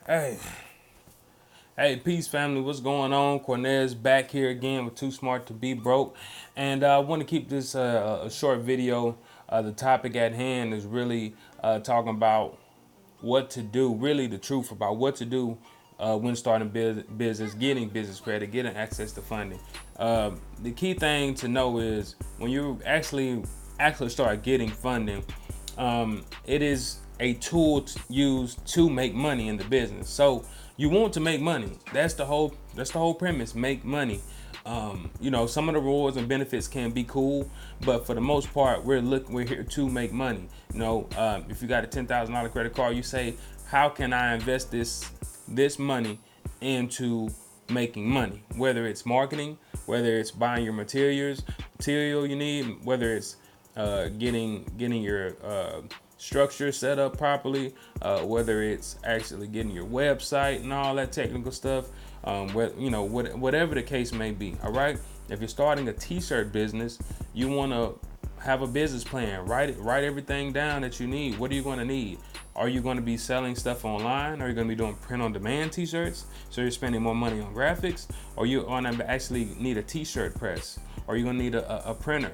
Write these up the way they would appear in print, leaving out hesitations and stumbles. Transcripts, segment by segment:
Hey, hey, peace family, what's going on? Cornez back here again with Too Smart to Be Broke. And I want to keep this a short video. The topic at hand is really talking about what to do, really the truth about what to do when starting business, getting business credit, getting access to funding. The key thing to know is when you actually start getting funding, it is a tool used to make money in the business. So you want to make money. That's the whole premise. Make money. Some of the rewards and benefits can be cool, but for the most part, we're here to make money. If you got a $10,000 credit card, you say, how can I invest this money into making money? Whether it's marketing, whether it's buying your material you need, whether it's getting your structure set up properly, whether it's actually getting your website and all that technical stuff, whatever the case may be. All right. If you're starting a t-shirt business, you want to have a business plan. Write everything down that you need. What are you going to need? Are you going to be selling stuff online? Are you going to be doing print on demand t-shirts? So you're spending more money on graphics? Or you going to actually need a t-shirt press? Or you're going to need a printer?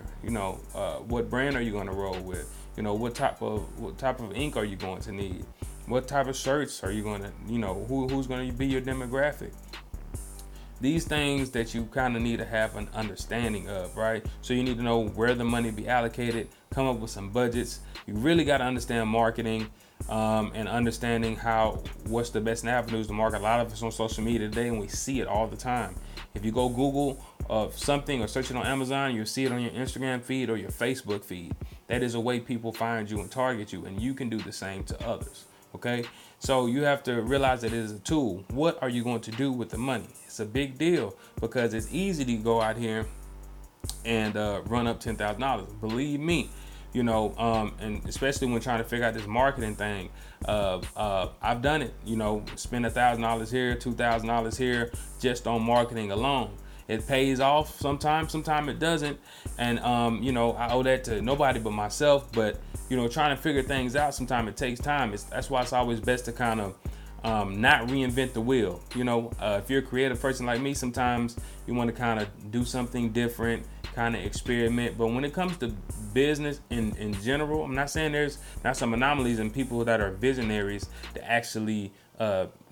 What brand are you going to roll with? What type of ink are you going to need? What type of shirts are you going to, who's going to be your demographic? These things that you kind of need to have an understanding of, right? So you need to know where the money be allocated, come up with some budgets. You really got to understand marketing, and understanding what's the best avenues to market. A lot of us on social media today, and we see it all the time. If you go Google something or search it on Amazon, you'll see it on your Instagram feed or your Facebook feed. That is a way people find you and target you, and you can do the same to others. Okay, so you have to realize that it is a tool. What are you going to do with the money? It's a big deal because it's easy to go out here and run up $10,000. Believe me, and especially when trying to figure out this marketing thing. I've done it. Spend $1,000 here, $2,000 here, just on marketing alone. It pays off sometimes it doesn't, and I owe that to nobody but myself. But trying to figure things out, sometimes it takes time. That's why it's always best to kind of not reinvent the wheel. If you're a creative person like me, sometimes you want to kind of do something different, kind of experiment. But when it comes to business in general, I'm not saying there's not some anomalies and people that are visionaries to actually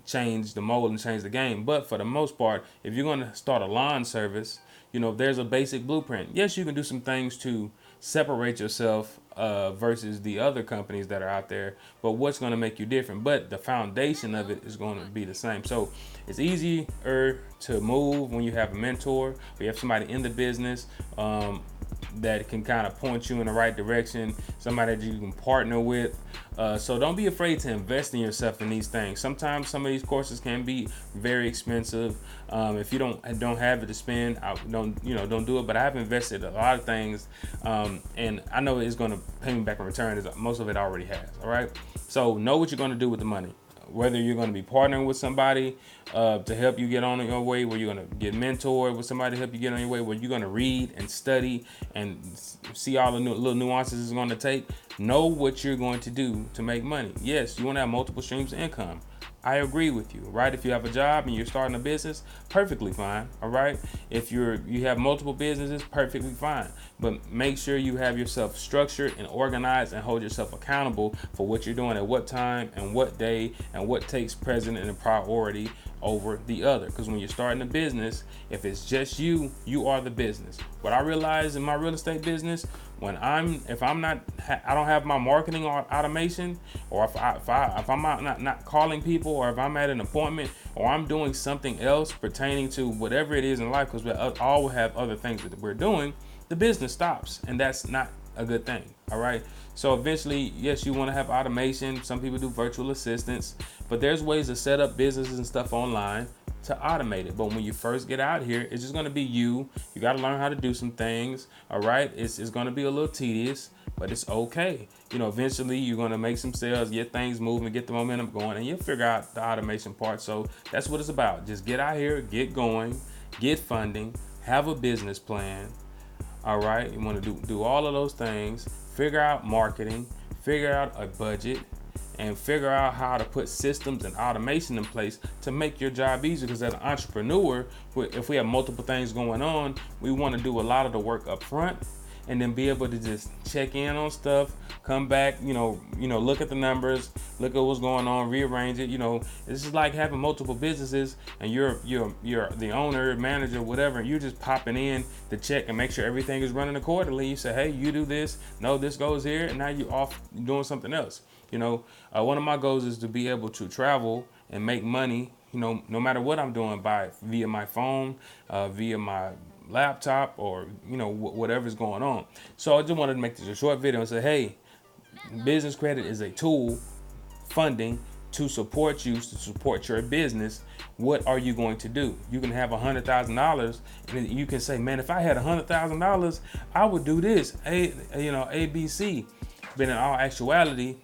change the mold and change the game. But for the most part, if you're going to start a lawn service, there's a basic blueprint. Yes, you can do some things to separate yourself versus the other companies that are out there, but what's going to make you different? But the foundation of it is going to be the same. So it's easier to move when you have a mentor, or you have somebody in the business that can kind of point you in the right direction, somebody that you can partner with. So don't be afraid to invest in yourself in these things. Sometimes some of these courses can be very expensive. If you don't have it to spend, don't do it. But I've invested a lot of things, and I know it's going to pay me back in return. As most of it already has. All right. So know what you're going to do with the money. Whether you're going to be partnering with somebody to help you get on your way, where you're going to get mentored with somebody to help you get on your way, where you're going to read and study and see all the little nuances it's going to take. Know what you're going to do to make money. Yes, you want to have multiple streams of income. I agree with you, right? If you have a job and you're starting a business, perfectly fine, all right? If you have multiple businesses, perfectly fine. But make sure you have yourself structured and organized and hold yourself accountable for what you're doing at what time and what day and what takes precedence and priority over the other. Because when you're starting a business, if it's just you are the business. What I realized in my real estate business, I don't have my marketing or automation, or if I'm not calling people, or if I'm at an appointment, or I'm doing something else pertaining to whatever it is in life, because we all have other things that we're doing, the business stops, and that's not a good thing. All right. So eventually, yes, you want to have automation. Some people do virtual assistants, but there's ways to set up businesses and stuff online to automate it. But when you first get out here, it's just going to be you. You got to learn how to do some things. All right. It's going to be a little tedious, but it's okay. Eventually you're going to make some sales, get things moving, get the momentum going, and you'll figure out the automation part. So that's what it's about. Just get out here, get going, get funding, have a business plan. All right. You want to do all of those things, figure out marketing, figure out a budget, and figure out how to put systems and automation in place to make your job easier. Because as an entrepreneur, if we have multiple things going on, we want to do a lot of the work up front and then be able to just check in on stuff, come back, look at the numbers, look at what's going on, rearrange it. This is like having multiple businesses, and you're the owner, manager, whatever, and you're just popping in to check and make sure everything is running accordingly. You say, hey, you do this, no, this goes here, and now you're off doing something else. One of my goals is to be able to travel and make money, no matter what I'm doing, via my phone, via my laptop, or whatever's going on. So I just wanted to make this a short video and say, hey, business credit is a tool, funding to support you, to support your business. What are you going to do? You can have $100,000, and you can say, man, if I had $100,000, I would do this, A, B, C. But in all actuality,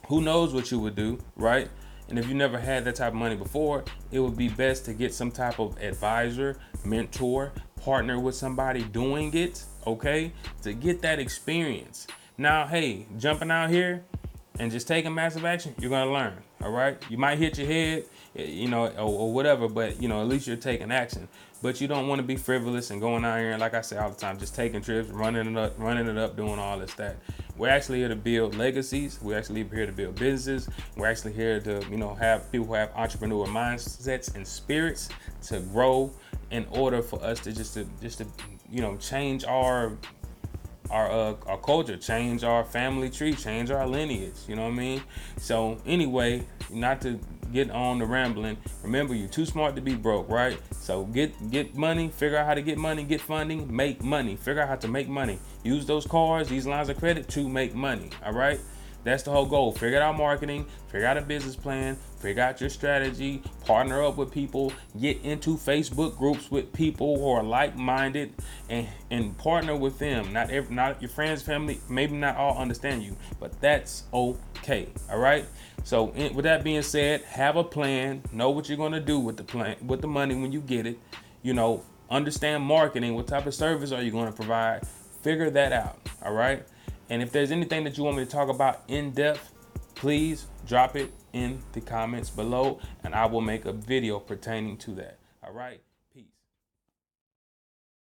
who knows what you would do, right? And if you never had that type of money before, it would be best to get some type of advisor, mentor, partner with somebody doing it, okay, to get that experience. Now, hey, jumping out here and just taking massive action, you're gonna learn, all right? You might hit your head, or whatever, but at least you're taking action. But you don't want to be frivolous and going out here and, like I say all the time, just taking trips, running it up, doing all this, that. We're actually here to build legacies. We're actually here to build businesses. We're actually here to, have people who have entrepreneur mindsets and spirits to grow, in order for us to just to change our culture, change our family tree, change our lineage. You know what I mean? So anyway, not to get on the rambling. Remember, you're too smart to be broke, right? So get money, figure out how to get money, get funding, make money, figure out how to make money. Use those cards, these lines of credit to make money. All right? That's the whole goal. Figure out marketing, figure out a business plan, figure out your strategy, partner up with people, get into Facebook groups with people who are like-minded, and partner with them. Not your friends, family, maybe not all understand you, but that's okay. All right. So with that being said, have a plan, know what you're going to do with the money when you get it, understand marketing, what type of service are you going to provide, figure that out. All right. And if there's anything that you want me to talk about in depth, please drop it in the comments below, and I will make a video pertaining to that. All right.